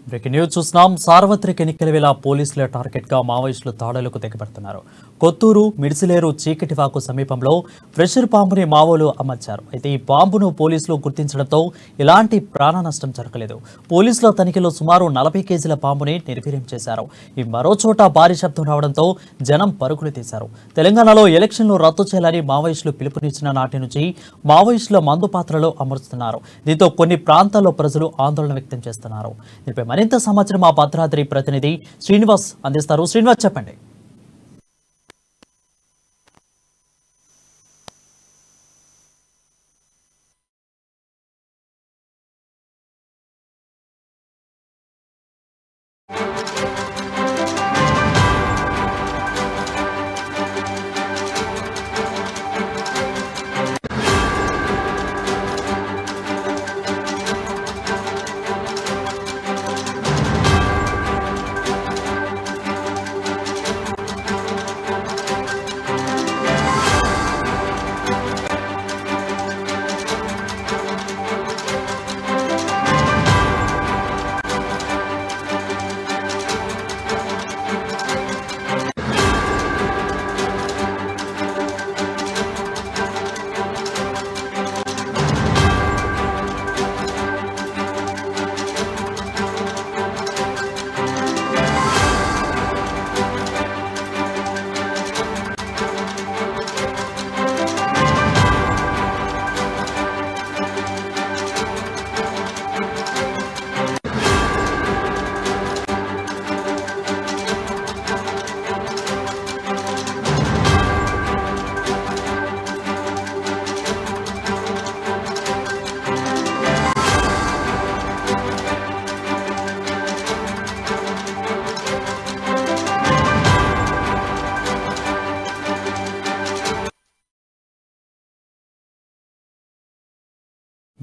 Breaking news చూస్తున్నాం. సార్వత్రిక ఎన్నికల వేళ పోలీసుల టార్గెట్ గా మావోయిస్టులు దాడులకు తెగబడుతున్నారు. కొత్తూరు మిడిసిలేరు చీకటివాకు సమీపంలో ప్రెషర్ బాంబుని మావోలు అమర్చారు. అయితే ఈ బాంబును పోలీసులు గుర్తించడంతో ఎలాంటి ప్రాణ నష్టం జరగలేదు. పోలీసుల తనిఖీలో సుమారు 40 కేజీల బాంబుని నిర్వీర్యం చేశారు. ఈ మరో చోట భారీ శబ్దం రావడంతో జనం పరుగులు తీశారు. తెలంగాణలో ఎలక్షన్లు రద్దు చేయాలని మావోయిస్టులు పిలుపునిచ్చిన నాటి నుంచి మావోయిస్టుల మందు పాత్రలో అమరుస్తున్నారు. దీంతో కొన్ని ప్రాంతాల్లో ప్రజలు ఆందోళన వ్యక్తం చేస్తున్నారు. దీనిపై మరింత సమాచారం మా భద్రాద్రి ప్రతినిధి శ్రీనివాస్ అందిస్తారు. శ్రీనివాస్, చెప్పండి.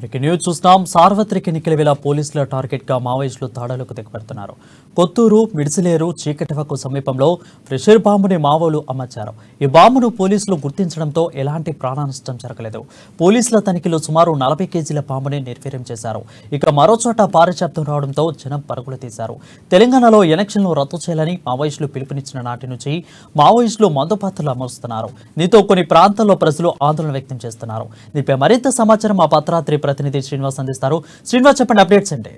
బ్రేకింగ్ న్యూస్ చూస్తున్నాం. సార్వత్రిక ఎన్నికల వేళ పోలీసుల టార్గెట్ గా మావోయిస్టులు దాడులకు తెగబడుతున్నారు. కొత్తూరు మిడిసిలేరు చీకటివాకు సమీపంలో ప్రెషర్ బాంబుని మావోలు అమర్చారు. ఈ బాంబును పోలీసులు గుర్తించడంతో ఎలాంటి ప్రాణ నష్టం జరగలేదు. పోలీసుల తనిఖీలో సుమారు 40 కేజీల బాంబుని నిర్వీర్యం చేశారు. ఇక మరో చోట భారీ శబ్దం రావడంతో జనం పరుగులు తీశారు. తెలంగాణలో ఎలక్షన్లు రద్దు చేయాలని మావోయిస్టులు పిలుపునిచ్చిన నాటి నుంచి మావోయిస్టులు మందుపాత్రలు అమరుస్తున్నారు. దీంతో కొన్ని ప్రాంతాల్లో ప్రజలు ఆందోళన వ్యక్తం చేస్తున్నారు. దీనిపై మరింత సమాచారం మా భద్రాద్రి ప్రతినిధి శ్రీనివాస్ అందిస్తారు. శ్రీనివాస్, చెప్పండి, అప్డేట్స్ ఏంటి?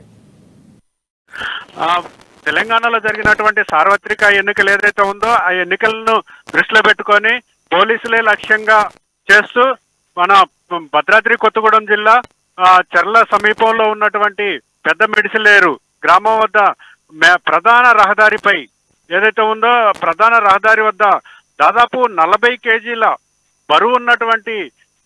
తెలంగాణలో జరిగినటువంటి సార్వత్రిక ఎన్నికలు ఏదైతే ఉందో ఆ ఎన్నికలను దృష్టిలో పెట్టుకొని పోలీసులే లక్ష్యంగా చేస్తూ మన భద్రాద్రి కొత్తగూడెం జిల్లా చర్ల సమీపంలో ఉన్నటువంటి పెద్ద మిడిసిలేరు గ్రామం వద్ద ప్రధాన రహదారిపై ఏదైతే ఉందో ప్రధాన రహదారి వద్ద దాదాపు 40 కేజీల బరువు ఉన్నటువంటి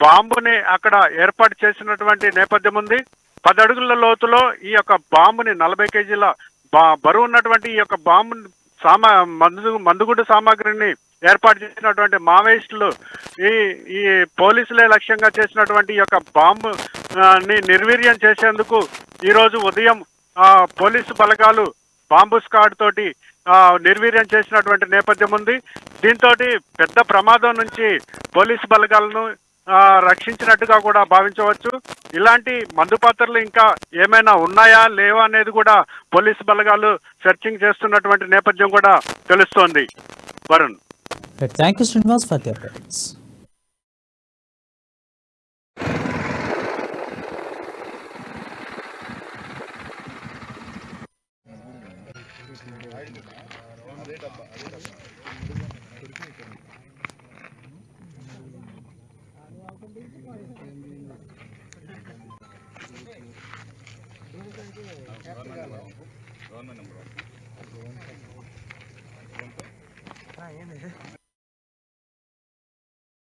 బాంబుని అక్కడ ఏర్పాటు చేసినటువంటి నేపథ్యం ఉంది. 10 అడుగుల లోతులో ఈ యొక్క బాంబుని 40 కేజీల బరువు ఉన్నటువంటి ఈ యొక్క బాంబు మందుగుండు సామాగ్రిని ఏర్పాటు చేసినటువంటి మావోయిస్టులు ఈ పోలీసులే లక్ష్యంగా చేసినటువంటి ఈ యొక్క బాంబుని నిర్వీర్యం చేసేందుకు ఈరోజు ఉదయం పోలీసు బలగాలు బాంబు స్క్వాడ్ తోటి నిర్వీర్యం చేసినటువంటి నేపథ్యం ఉంది. దీంతో పెద్ద ప్రమాదం నుంచి పోలీసు బలగాలను రక్షించినట్టుగా కూడా భావించవచ్చు. ఇలాంటి మందుపాత్రలు ఇంకా ఏమైనా ఉన్నాయా లేవా అనేది కూడా పోలీసు బలగాలు సెర్చింగ్ చేస్తున్నటువంటి నేపథ్యం కూడా తెలుస్తోంది. Varun, thank you Srinivas for the updates.